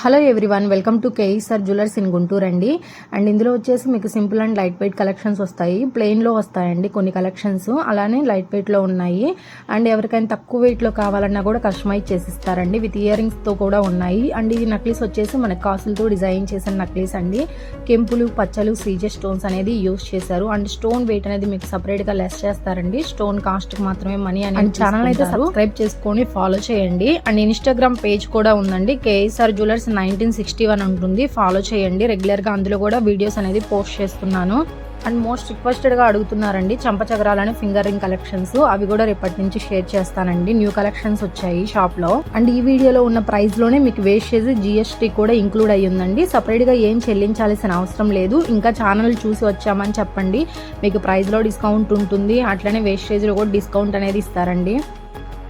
Hello everyone, welcome to Kesar jewellers in Guntur అండి. And ఇందులో వచ్చేసి మీకు simple and light weight collections వస్తాయి. ప్లెయిన్లో వస్తాయండి కొన్ని కలెక్షన్స్, అలానే లైట్ వెయిట్లో ఉన్నాయి. అండ్ ఎవరికైనా తక్కువ వెయిట్లో కావాలన్నా కూడా కస్టమైజ్ చేసిస్తారండి. విత్ ఇయర్ రింగ్స్తో కూడా ఉన్నాయి. అండ్ ఇది నక్లీస్ వచ్చేసి మనకి కాసులతో డిజైన్ చేసిన నక్లీస్ అండి. కెంపులు, పచ్చలు, సీజెస్ స్టోన్స్ అనేది యూస్ చేశారు. అండ్ స్టోన్ వెయిట్ అనేది మీకు సపరేట్గా లెస్ చేస్తారండి. స్టోన్ కాస్ట్ మాత్రమే మనీ అని ఛానల్ అయితే సబ్స్క్రైబ్ చేసుకొని ఫాలో చేయండి. అండ్ ఇన్స్టాగ్రామ్ పేజ్ కూడా ఉందండి, కేఈసార్ జ్యువెలర్స్ 1961 ఉంటుంది. ఫాలో చేయండి. రెగ్యులర్గా అందులో కూడా వీడియోస్ అనేది పోస్ట్ చేస్తున్నాను. అండ్ మోస్ట్ రిక్వెస్టెడ్గా అడుగుతున్నారండి చంపచక్రాలని ఫింగర్ రింగ్ కలెక్షన్స్, అవి కూడా రేపటి నుంచి షేర్ చేస్తానండి. న్యూ కలెక్షన్స్ వచ్చాయి షాప్లో. అండ్ ఈ వీడియోలో ఉన్న ప్రైస్లోనే మీకు వేస్టేజ్, జిఎస్టీ కూడా ఇంక్లూడ్ అయ్యి ఉందండి. సపరేట్గా ఏం చెల్లించాల్సిన అవసరం లేదు. ఇంకా ఛానల్ చూసి వచ్చామని చెప్పండి, మీకు ప్రైస్లో డిస్కౌంట్ ఉంటుంది. అట్లనే వేస్టేజ్లో కూడా డిస్కౌంట్ అనేది ఇస్తారండి.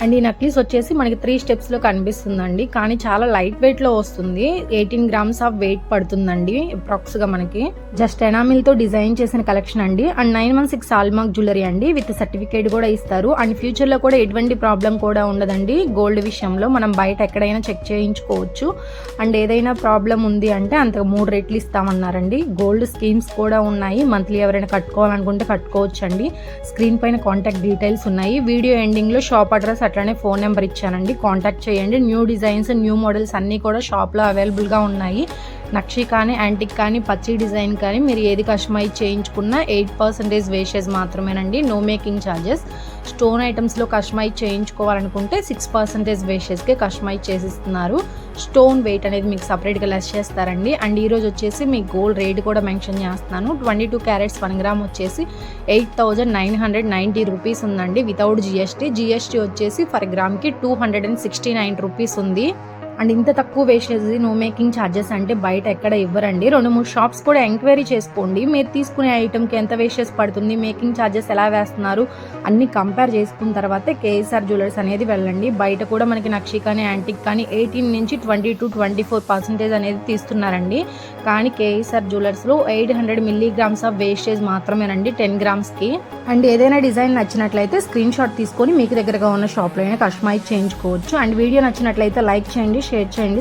అండ్ ఈ నక్లీస్ వచ్చేసి మనకి 3 స్టెప్స్లో కనిపిస్తుందండి, కానీ చాలా లైట్ వెయిట్లో వస్తుంది. 18 గ్రామ్స్ ఆఫ్ వెయిట్ పడుతుందండి అప్రాక్స్గా మనకి. జస్ట్ ఎనామిల్తో డిజైన్ చేసిన కలెక్షన్ అండి. అండ్ 916 హాల్మార్క్ జ్యువెలరీ అండి, విత్ సర్టిఫికేట్ కూడా ఇస్తారు. అండ్ ఫ్యూచర్లో కూడా ఎటువంటి ప్రాబ్లం కూడా ఉండదండి. గోల్డ్ విషయంలో మనం బయట ఎక్కడైనా చెక్ చేయించుకోవచ్చు. అండ్ ఏదైనా ప్రాబ్లం ఉంది అంటే అంతకు 3 రెట్లు ఇస్తామన్నారండి. గోల్డ్ స్కీమ్స్ కూడా ఉన్నాయి. మంత్లీ ఎవరైనా కట్టుకోవాలనుకుంటే కట్టుకోవచ్చు అండి. స్క్రీన్ పైన కాంటాక్ట్ డీటెయిల్స్ ఉన్నాయి. వీడియో ఎండింగ్లో షాప్ అడ్రస్ అట్లానే ఫోన్ నెంబర్ ఇచ్చానండి, కాంటాక్ట్ చేయండి. న్యూ డిజైన్స్, న్యూ మోడల్స్ అన్నీ కూడా షాప్లో అవైలబుల్గా ఉన్నాయి. నక్షి కానీ, యాంటిక్ కానీ, పచ్చి డిజైన్ కానీ మీరు ఏది కస్టమైజ్ చేయించుకున్నా 8% వేస్టేజ్ మాత్రమేనండి. No making charges. స్టోన్ ఐటమ్స్లో కస్టమైజ్ చేయించుకోవాలనుకుంటే 6% వేస్టేజ్కే కస్టమైజ్ చేసిస్తున్నారు. స్టోన్ వెయిట్ అనేది మీకు సపరేట్గా లెస్ చేస్తారండి. అండ్ ఈరోజు వచ్చేసి మీకు గోల్డ్ రేట్ కూడా మెన్షన్ చేస్తున్నాను. 22 క్యారెట్స్ 1 గ్రామ్ వచ్చేసి 8,990 రూపీస్ ఉందండి వితౌట్ జిఎస్టీ. జిఎస్టీ వచ్చేసి ఫర్ గ్రామ్కి 269 రూపీస్ ఉంది. అండ్ ఇంత తక్కువ వేస్టేజ్, నో మేకింగ్ ఛార్జెస్ అంటే బయట ఎక్కడ ఇవ్వరండి. 2-3 షాప్స్ కూడా ఎంక్వైరీ చేసుకోండి. మీరు తీసుకునే ఐటమ్కి ఎంత వేస్టేజ్ పడుతుంది, మేకింగ్ ఛార్జెస్ ఎలా వేస్తున్నారు అన్ని కంపేర్ చేసుకున్న తర్వాతే కేఈసార్ జ్యువెలర్స్ అనేది వెళ్ళండి. బయట కూడా మనకి నక్షి కానీ, యాంటిక్ కానీ 18 నుంచి 20-24% అనేది తీస్తున్నారండి. కానీ కేఈసార్ జ్యువెలర్స్లో 800 మిల్లీగ్రామ్స్ ఆఫ్ వేస్టేజ్ మాత్రమేనండి 10 గ్రామ్స్కి. అండ్ ఏదైనా డిజైన్ నచ్చినట్లయితే స్క్రీన్ షాట్ తీసుకొని మీకు దగ్గరగా ఉన్న షాప్లో అయినా కస్టమైజ్ చేయించుకోవచ్చు. అండ్ వీడియో నచ్చినట్లయితే లైక్ చేయండి, షేర్ చేయండి.